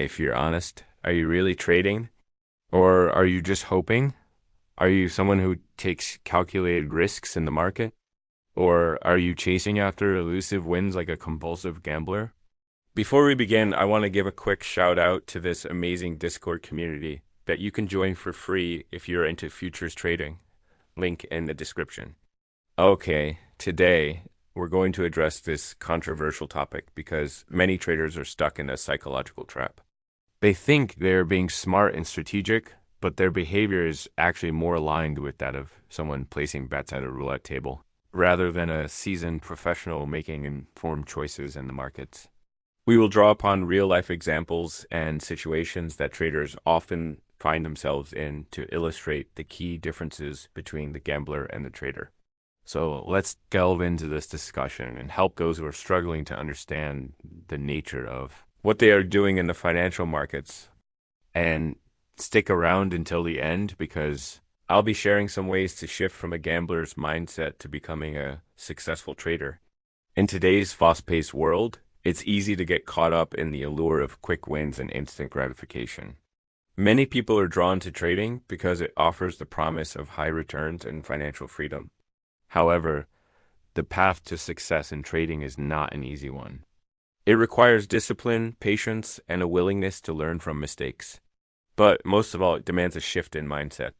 If you're honest, are you really trading? Or are you just hoping? Are you someone who takes calculated risks in the market? Or are you chasing after elusive wins like a compulsive gambler? Before we begin, I want to give a quick shout out to this amazing Discord community that you can join for free if you're into futures trading. Link in the description. Okay, today we're going to address this controversial topic because many traders are stuck in a psychological trap. They think they're being smart and strategic, but their behavior is actually more aligned with that of someone placing bets at a roulette table, rather than a seasoned professional making informed choices in the markets. We will draw upon real-life examples and situations that traders often find themselves in to illustrate the key differences between the gambler and the trader. So let's delve into this discussion and help those who are struggling to understand the nature of what they are doing in the financial markets. And stick around until the end because I'll be sharing some ways to shift from a gambler's mindset to becoming a successful trader. In today's fast-paced world, it's easy to get caught up in the allure of quick wins and instant gratification. Many people are drawn to trading because it offers the promise of high returns and financial freedom. However, the path to success in trading is not an easy one. It requires discipline, patience, and a willingness to learn from mistakes. But most of all, it demands a shift in mindset.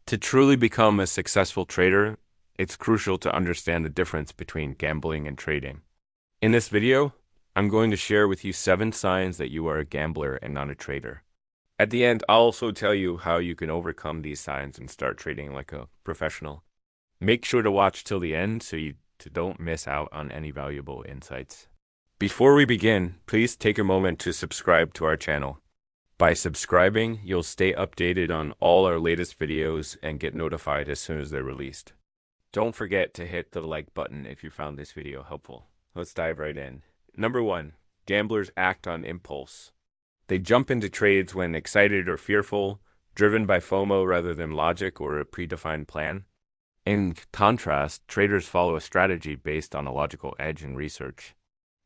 To truly become a successful trader, it's crucial to understand the difference between gambling and trading. In this video, I'm going to share with you 7 signs that you are a gambler and not a trader. At the end, I'll also tell you how you can overcome these signs and start trading like a professional. Make sure to watch till the end so you don't miss out on any valuable insights. Before we begin, please take a moment to subscribe to our channel. By subscribing, you'll stay updated on all our latest videos and get notified as soon as they're released. Don't forget to hit the like button if you found this video helpful. Let's dive right in. Number 1, gamblers act on impulse. They jump into trades when excited or fearful, driven by FOMO rather than logic or a predefined plan. In contrast, traders follow a strategy based on a logical edge and research.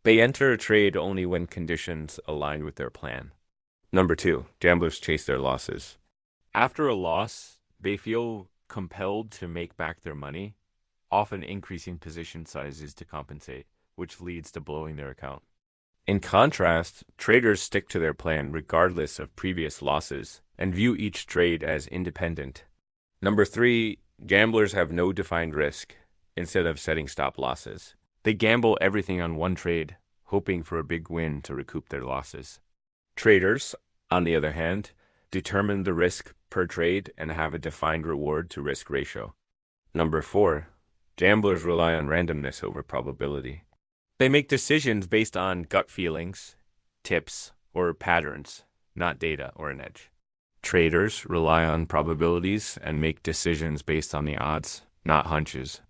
They enter a trade only when conditions align with their plan. Number 2, gamblers chase their losses. After a loss, they feel compelled to make back their money, often increasing position sizes to compensate, which leads to blowing their account. In contrast, traders stick to their plan regardless of previous losses and view each trade as independent. Number 3, gamblers have no defined risk instead of setting stop losses. They gamble everything on one trade, hoping for a big win to recoup their losses. Traders, on the other hand, determine the risk per trade and have a defined reward to risk ratio. Number 4, gamblers rely on randomness over probability. They make decisions based on gut feelings, tips, or patterns, not data or an edge. Traders rely on probabilities and make decisions based on the odds, not hunches.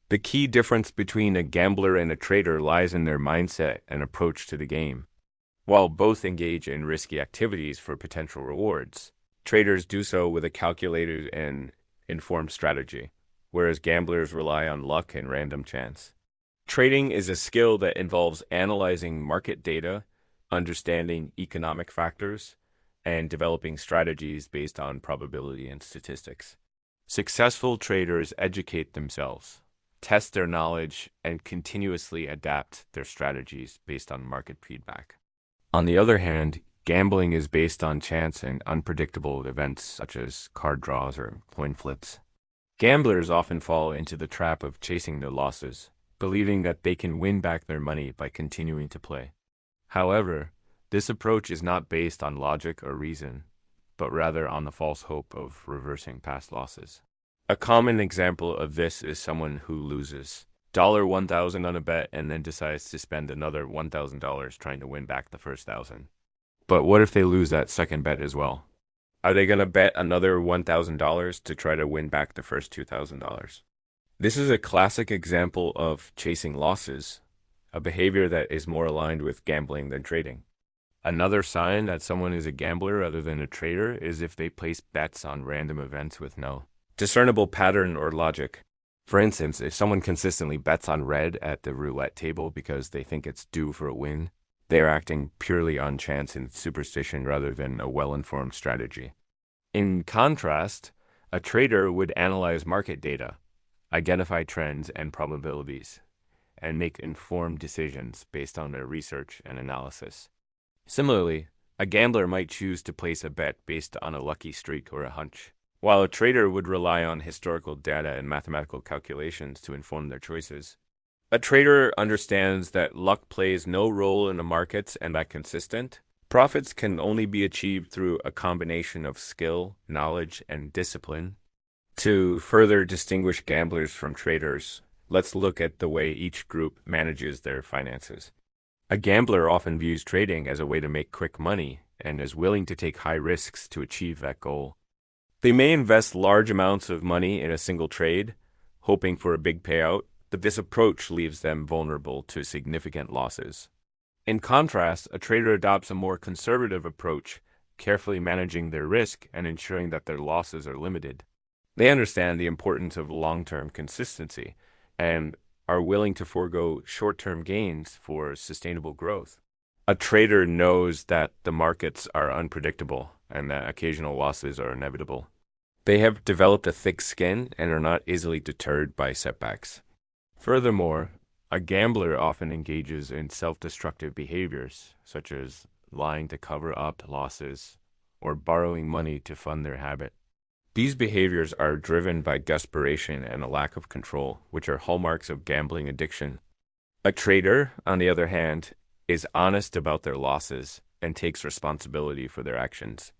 The key difference between a gambler and a trader lies in their mindset and approach to the game. While both engage in risky activities for potential rewards, traders do so with a calculated and informed strategy, whereas gamblers rely on luck and random chance. Trading is a skill that involves analyzing market data, understanding economic factors, and developing strategies based on probability and statistics. Successful traders educate themselves, test their knowledge, and continuously adapt their strategies based on market feedback. On the other hand, gambling is based on chance and unpredictable events such as card draws or coin flips. Gamblers often fall into the trap of chasing their losses, believing that they can win back their money by continuing to play. However, this approach is not based on logic or reason, but rather on the false hope of reversing past losses. A common example of this is someone who loses $1,000 on a bet and then decides to spend another $1,000 trying to win back the first 1,000. But what if they lose that second bet as well? Are they going to bet another $1,000 to try to win back the first $2,000? This is a classic example of chasing losses, a behavior that is more aligned with gambling than trading. Another sign that someone is a gambler rather than a trader is if they place bets on random events with no discernible pattern or logic. For instance, if someone consistently bets on red at the roulette table because they think it's due for a win, They are acting purely on chance and superstition rather than a well-informed strategy. In contrast, a trader would analyze market data, identify trends and probabilities, and make informed decisions based on their research and analysis. Similarly, a gambler might choose to place a bet based on a lucky streak or a hunch, while a trader would rely on historical data and mathematical calculations to inform their choices. A trader understands that luck plays no role in the markets and that consistent profits can only be achieved through a combination of skill, knowledge, and discipline. To further distinguish gamblers from traders, let's look at the way each group manages their finances. A gambler often views trading as a way to make quick money and is willing to take high risks to achieve that goal. They may invest large amounts of money in a single trade, hoping for a big payout, but this approach leaves them vulnerable to significant losses. In contrast, a trader adopts a more conservative approach, carefully managing their risk and ensuring that their losses are limited. They understand the importance of long-term consistency and are willing to forego short-term gains for sustainable growth. A trader knows that the markets are unpredictable and that occasional losses are inevitable. They have developed a thick skin and are not easily deterred by setbacks. Furthermore, a gambler often engages in self-destructive behaviors, such as lying to cover up losses or borrowing money to fund their habit. These behaviors are driven by desperation and a lack of control, which are hallmarks of gambling addiction. A trader, on the other hand, is honest about their losses and takes responsibility for their actions.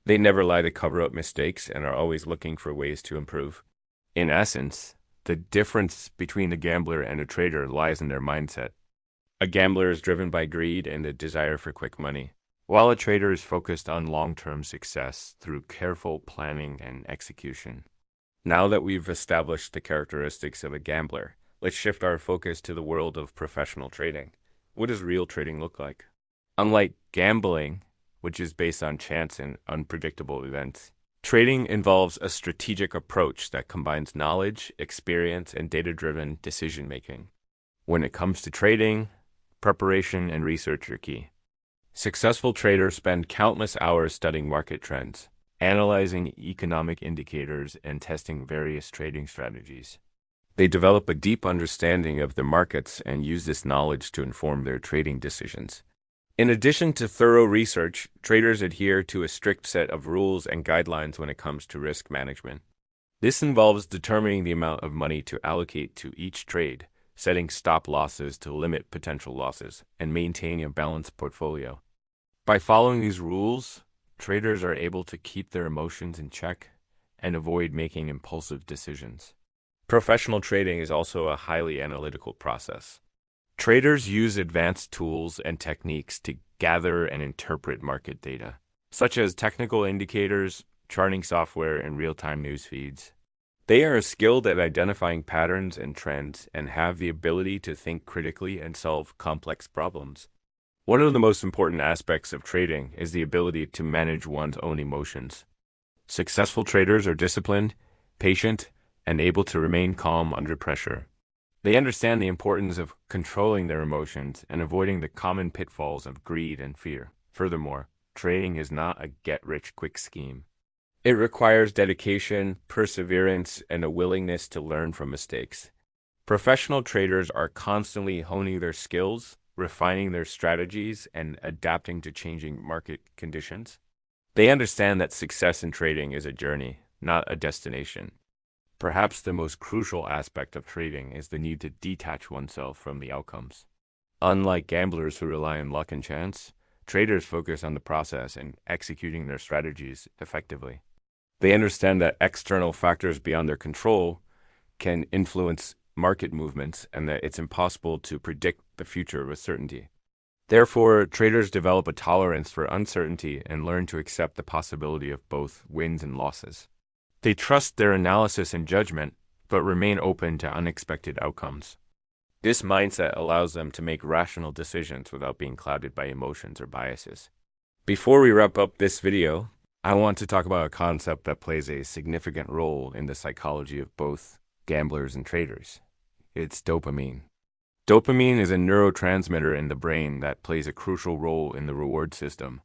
They never lie to cover up mistakes and are always looking for ways to improve. In essence, the difference between a gambler and a trader lies in their mindset. A gambler is driven by greed and a desire for quick money, while a trader is focused on long-term success through careful planning and execution. Now that we've established the characteristics of a gambler, let's shift our focus to the world of professional trading. What does real trading look like? Unlike gambling, which is based on chance and unpredictable events, trading involves a strategic approach that combines knowledge, experience, and data-driven decision-making. When it comes to trading, preparation and research are key. Successful traders spend countless hours studying market trends, analyzing economic indicators, and testing various trading strategies. They develop a deep understanding of the markets and use this knowledge to inform their trading decisions. In addition to thorough research, traders adhere to a strict set of rules and guidelines when it comes to risk management. This involves determining the amount of money to allocate to each trade, setting stop losses to limit potential losses, and maintaining a balanced portfolio. By following these rules, traders are able to keep their emotions in check and avoid making impulsive decisions. Professional trading is also a highly analytical process. Traders use advanced tools and techniques to gather and interpret market data, such as technical indicators, charting software, and real-time news feeds. They are skilled at identifying patterns and trends and have the ability to think critically and solve complex problems. One of the most important aspects of trading is the ability to manage one's own emotions. Successful traders are disciplined, patient, and able to remain calm under pressure. They understand the importance of controlling their emotions and avoiding the common pitfalls of greed and fear. Furthermore, trading is not a get-rich-quick scheme. It requires dedication, perseverance, and a willingness to learn from mistakes. Professional traders are constantly honing their skills, refining their strategies, and adapting to changing market conditions. They understand that success in trading is a journey, not a destination. Perhaps the most crucial aspect of trading is the need to detach oneself from the outcomes. Unlike gamblers who rely on luck and chance, traders focus on the process and executing their strategies effectively. They understand that external factors beyond their control can influence market movements and that it's impossible to predict the future with certainty. Therefore, traders develop a tolerance for uncertainty and learn to accept the possibility of both wins and losses. They trust their analysis and judgment, but remain open to unexpected outcomes. This mindset allows them to make rational decisions without being clouded by emotions or biases. Before we wrap up this video, I want to talk about a concept that plays a significant role in the psychology of both gamblers and traders. It's dopamine. Dopamine is a neurotransmitter in the brain that plays a crucial role in the reward system.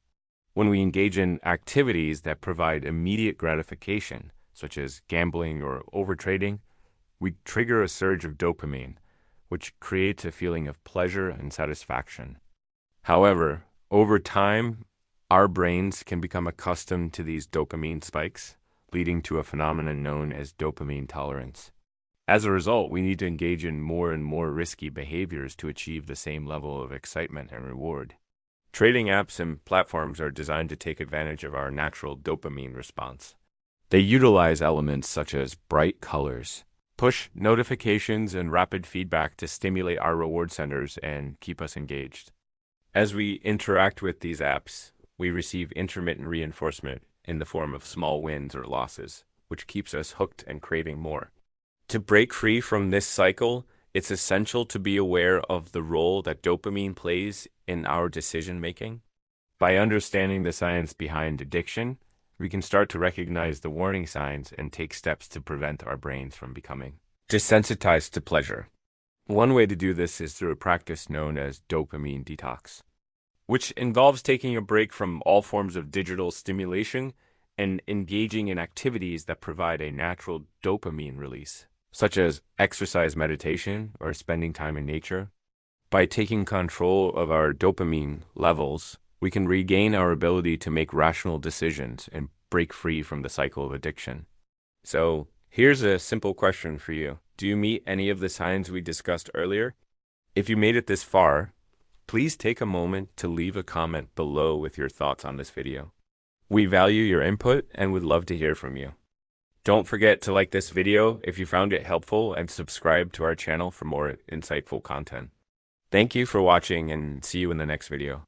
When we engage in activities that provide immediate gratification, such as gambling or overtrading, we trigger a surge of dopamine, which creates a feeling of pleasure and satisfaction. However, over time, our brains can become accustomed to these dopamine spikes, leading to a phenomenon known as dopamine tolerance. As a result, we need to engage in more and more risky behaviors to achieve the same level of excitement and reward. Trading apps and platforms are designed to take advantage of our natural dopamine response. They utilize elements such as bright colors, push notifications, and rapid feedback to stimulate our reward centers and keep us engaged. As we interact with these apps, we receive intermittent reinforcement in the form of small wins or losses, which keeps us hooked and craving more. To break free from this cycle, it's essential to be aware of the role that dopamine plays in our decision making. By understanding the science behind addiction, we can start to recognize the warning signs and take steps to prevent our brains from becoming desensitized to pleasure. One way to do this is through a practice known as dopamine detox, which involves taking a break from all forms of digital stimulation and engaging in activities that provide a natural dopamine release, such as exercise, meditation, or spending time in nature. By taking control of our dopamine levels, we can regain our ability to make rational decisions and break free from the cycle of addiction. So, here's a simple question for you. Do you meet any of the signs we discussed earlier? If you made it this far, please take a moment to leave a comment below with your thoughts on this video. We value your input and would love to hear from you. Don't forget to like this video if you found it helpful and subscribe to our channel for more insightful content. Thank you for watching and see you in the next video.